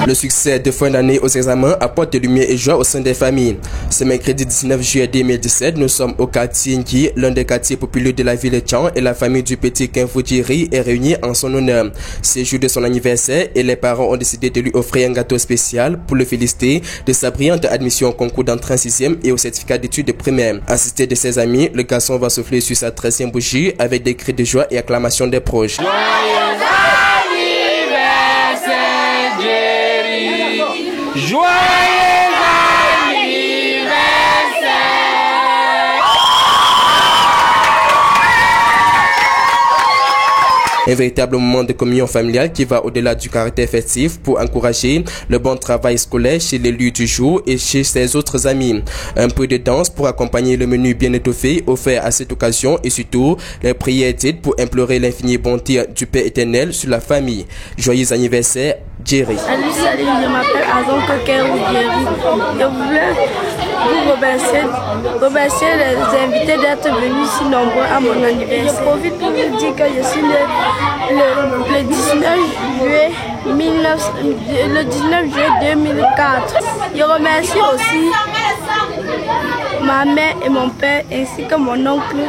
Le succès de fin d'année aux examens apporte de lumière et joie au sein des familles. Ce mercredi 19 juillet 2017, nous sommes au quartier Ngi, l'un des quartiers populaires de la ville de Tchang, et la famille du petit Kinfoudjiri est réunie en son honneur. C'est le jour de son anniversaire et les parents ont décidé de lui offrir un gâteau spécial pour le féliciter de sa brillante admission au concours d'entrée en 6e et au certificat d'études de primaire. Assisté de ses amis, le garçon va souffler sur sa 13e bougie avec des cris de joie et acclamations des proches. Joyeux anniversaire! Un véritable moment de communion familiale qui va au-delà du caractère festif pour encourager le bon travail scolaire chez l'élu du jour et chez ses autres amis. Un peu de danse pour accompagner le menu bien étoffé offert à cette occasion et surtout les prières dites pour implorer l'infinie bonté du Père éternel sur la famille. Joyeux anniversaire, Jerry. Salut, je m'appelle Azon Kokeroudjeri. Je voulais vous remercier les invités d'être venus si nombreux à mon anniversaire. Je profite pour vous dire que je suis le 19 juillet 2004. Je remercie aussi ma mère et mon père ainsi que mon oncle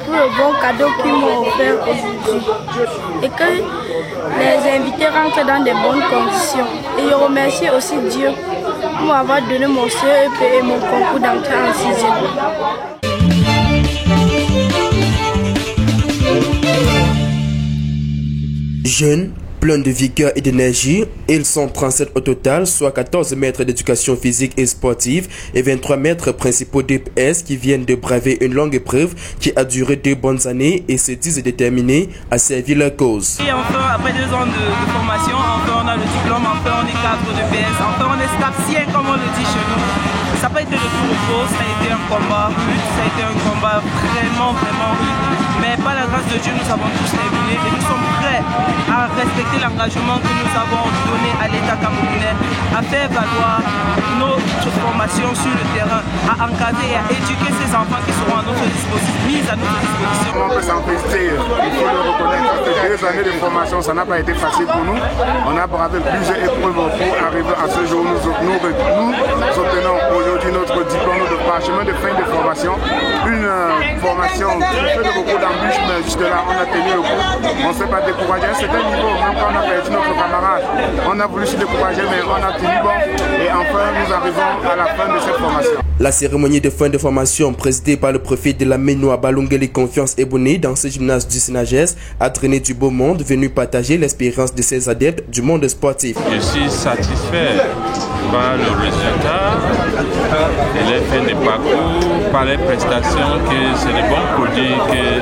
pour le bon cadeau qu'ils m'ont offert aujourd'hui. Et que les invités rentrent dans de bonnes conditions. Et je remercie aussi Dieu pour m'avoir donné mon CEP et mon concours d'entrée en 6e. Jeunes, pleins de vigueur et d'énergie, ils sont 37 au total, soit 14 maîtres d'éducation physique et sportive et 23 maîtres principaux d'EPS qui viennent de braver une longue épreuve qui a duré 2 bonnes années et se disent déterminés à servir leur cause. Et enfin, après 2 ans de formation, enfin on a le diplôme, enfin on est cadre d'EPS, enfin on est stapsien comme on le dit chez nous. Ça n'a pas été le tout repos, ça a été un combat rude, ça a été un combat vraiment rude. Mais par la grâce de Dieu, nous avons tous terminé et nous sommes prêts à respecter l'engagement que nous avons donné à l'État camerounais, à faire valoir notre formation sur le terrain, à encadrer et à éduquer ces enfants qui seront à notre disposition, mis à notre disposition. On peut s'en féliciter, il faut le reconnaître. Après 2 années de formation, ça n'a pas été facile pour nous. On a bravé plusieurs épreuves pour arriver à ce jour. Nous obtenons aujourd'hui notre diplôme de parchemin de fin de formation. Une formation qui fait de beaucoup d'embûches, mais jusque-là, on a tenu le coup. On ne s'est pas découragé. C'est un niveau, même quand on a perdu notre camarade, on a voulu se décourager, mais on a tenu bon. Et enfin, nous arrivons à la fin de cette formation. La cérémonie de fin de formation présidée par le préfet de la Ménois Balungeli Confiance Ebouné dans ce gymnase du Sénagès a traîné du beau monde venu partager l'expérience de ses adeptes du monde sportif. Je suis satisfait par le résultat et les fins de parcours, par les prestations, que c'est le bon produit que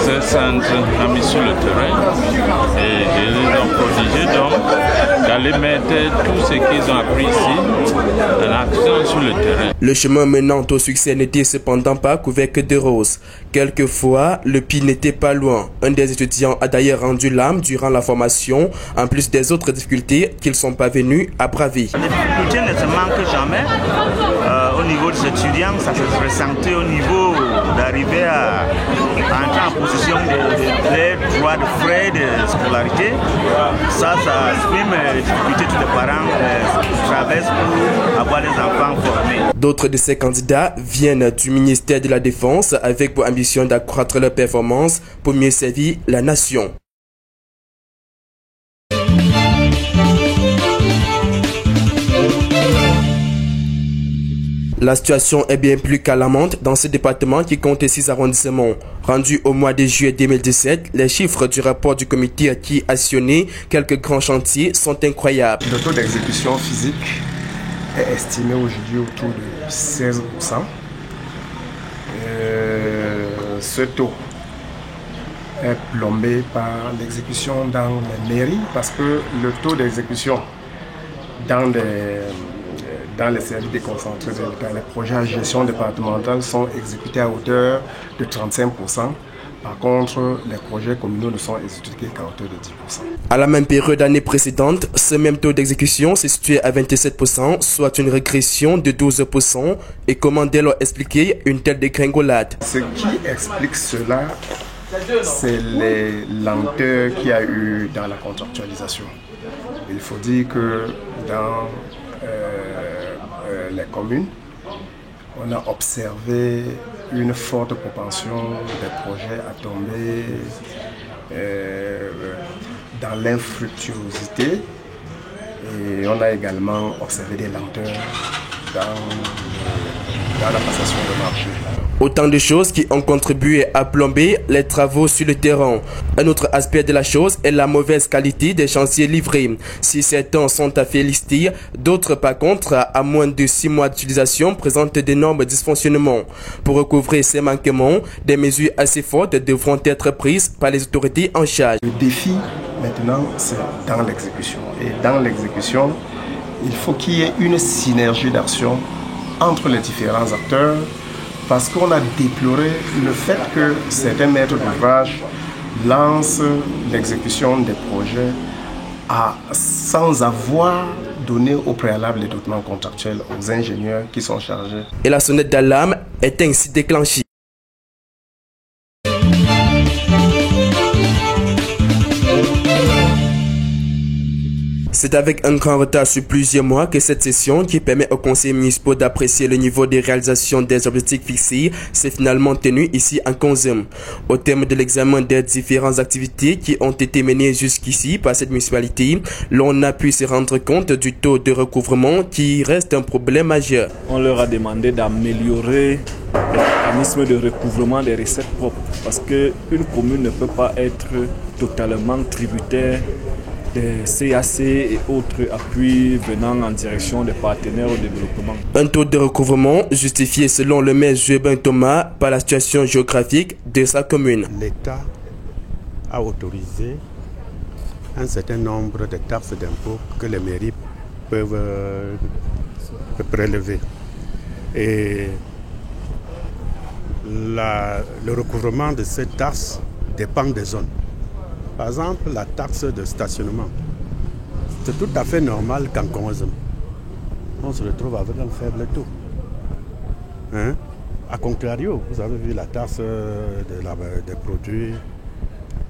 ce centre a mis sur le terrain et ils ont prodigé donc d'aller mettre tout ce qu'ils ont appris ici en action sur le terrain. Le chemin menant au succès n'était cependant pas couvert que de roses. Quelquefois, le pire n'était pas loin. Un des étudiants a d'ailleurs rendu l'âme durant la formation, en plus des autres difficultés qu'ils sont parvenus à braver. Les difficultés ne se manquent jamais. Au niveau des étudiants, ça se ressentait au niveau d'arriver à entrer en possession des droits de frais de scolarité. Ça exprime les difficultés que les parents traversent pour avoir les enfants formés. D'autres de ces candidats viennent du ministère de la Défense avec pour ambition d'accroître leur performance pour mieux servir la nation. La situation est bien plus qu'alarmante dans ce département qui compte 6 arrondissements. Rendu au mois de juillet 2017, les chiffres du rapport du comité qui a actionné quelques grands chantiers sont incroyables. Le taux d'exécution physique est estimé aujourd'hui autour de 16%. Ce taux est plombé par l'exécution dans les mairies parce que le taux d'exécution dans les services déconcentrés de l'État, les projets à gestion départementale sont exécutés à hauteur de 35%. Par contre, les projets communaux ne sont exécutés qu'à hauteur de 10%. À la même période d'année précédente, ce même taux d'exécution s'est situé à 27%, soit une régression de 12%. Et comment dès lors expliquer une telle dégringolade? Ce qui explique cela c'est les lenteurs qu'il y a eu dans la contractualisation. Il faut dire que dans les communes, on a observé une forte propension des projets à tomber dans l'infructuosité, et on a également observé des lenteurs dans la passation de marché. Autant de choses qui ont contribué à plomber les travaux sur le terrain. Un autre aspect de la chose est la mauvaise qualité des chantiers livrés. Si certains sont à féliciter, d'autres par contre, à moins de 6 mois d'utilisation, présentent d'énormes dysfonctionnements. Pour recouvrer ces manquements, des mesures assez fortes devront être prises par les autorités en charge. Le défi maintenant, c'est dans l'exécution. Et dans l'exécution, il faut qu'il y ait une synergie d'action entre les différents acteurs, parce qu'on a déploré le fait que certains maîtres d'ouvrage lancent l'exécution des projets sans avoir donné au préalable les documents contractuels aux ingénieurs qui sont chargés. Et la sonnette d'alarme est ainsi déclenchée. C'est avec un grand retard sur plusieurs mois que cette session, qui permet aux conseillers municipaux d'apprécier le niveau de réalisation des objectifs fixés, s'est finalement tenue ici en Konzem. Au terme de l'examen des différentes activités qui ont été menées jusqu'ici par cette municipalité, l'on a pu se rendre compte du taux de recouvrement qui reste un problème majeur. On leur a demandé d'améliorer le mécanisme de recouvrement des recettes propres, parce qu'une commune ne peut pas être totalement tributaire des CAC et autres appuis venant en direction des partenaires au développement. Un taux de recouvrement justifié selon le maire Joëbin Thomas par la situation géographique de sa commune. L'État a autorisé un certain nombre de taxes d'impôts que les mairies peuvent prélever. Et le recouvrement de ces taxes dépend des zones. Par exemple, la taxe de stationnement. C'est tout à fait normal qu'en Konzem, on se retrouve avec un faible taux. Hein? A contrario, vous avez vu la taxe des produits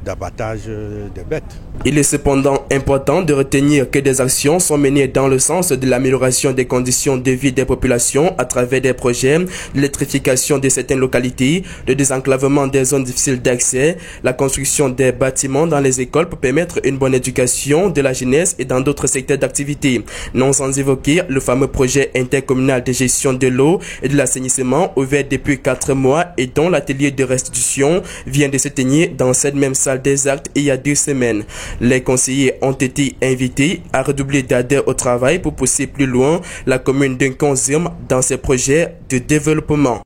d'abattage des bêtes. Il est cependant important de retenir que des actions sont menées dans le sens de l'amélioration des conditions de vie des populations à travers des projets, l'électrification de certaines localités, le désenclavement des zones difficiles d'accès, la construction des bâtiments dans les écoles pour permettre une bonne éducation de la jeunesse et dans d'autres secteurs d'activité. Non sans évoquer le fameux projet intercommunal de gestion de l'eau et de l'assainissement ouvert depuis 4 mois et dont l'atelier de restitution vient de se tenir dans cette même salle des actes il y a 2 semaines. Les conseillers ont été invités à redoubler d'ardeur au travail pour pousser plus loin la commune de Konzem dans ses projets de développement.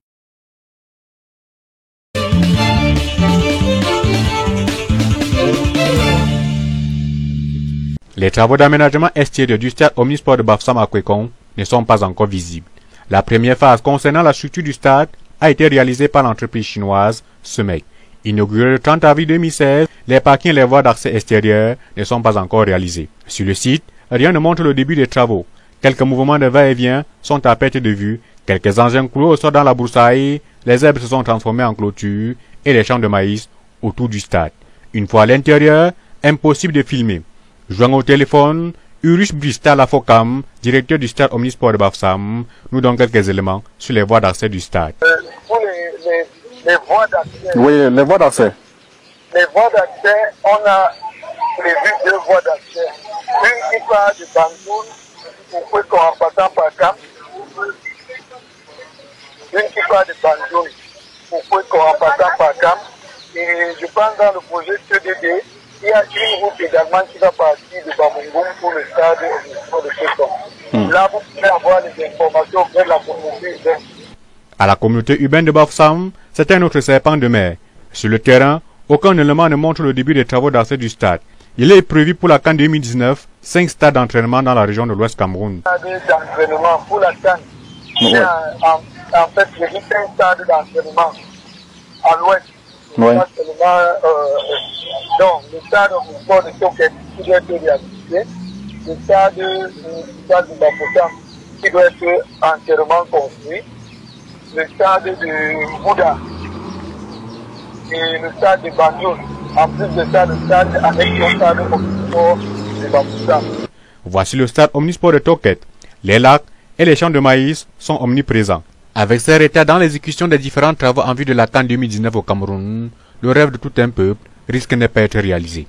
Les travaux d'aménagement extérieur du stade omnisport de Bafoussam à Kwekong ne sont pas encore visibles. La première phase concernant la structure du stade a été réalisée par l'entreprise chinoise SEMEC. Inauguré le 30 avril 2016, les parkings et les voies d'accès extérieurs ne sont pas encore réalisés. Sur le site, rien ne montre le début des travaux. Quelques mouvements de va-et-vient sont à perte de vue, quelques engins cloués au sol dans la broussaille, les herbes se sont transformées en clôture et les champs de maïs autour du stade. Une fois à l'intérieur, impossible de filmer. Joignant au téléphone, Urus Brista Lafocam, directeur du stade omnisport de Bafoussam, nous donne quelques éléments sur les voies d'accès du stade. Les voies d'accès. Oui, les voies d'accès. Les voies d'accès, on a prévu 2 voies d'accès. Une qui part de Bantoul pour Kwekong en passant par Cap. Une qui part de Bantoul pour Kwekong en passant par Cap. Et je pense dans le projet CDD, il y a une route également qui va partir de Bamungum pour le stade de Kwekong. Là, vous pouvez avoir les informations auprès de la communauté urbaine. À la communauté urbaine de Bafoussam, c'est un autre serpent de mer. Sur le terrain, aucun élément ne montre le début des travaux d'accès du stade. Il est prévu pour la CAN 2019, 5 stades d'entraînement dans la région de l'Ouest Cameroun. D'entraînement pour la CAN. Oui. En fait, j'ai dit 5 stades d'entraînement à l'Ouest. Oui. Donc, le stade de sport de Toket qui doit être réalisé, le stade de Bafoussam qui doit être entièrement construit, le stade de Bouddha et le stade de Banjul. En plus de ça, le stade avec le stade omnisport de Bamoussa. Voici le stade omnisport de Toket. Les lacs et les champs de maïs sont omniprésents. Avec ces retards dans l'exécution des différents travaux en vue de la CAN 2019 au Cameroun, le rêve de tout un peuple risque de ne pas être réalisé.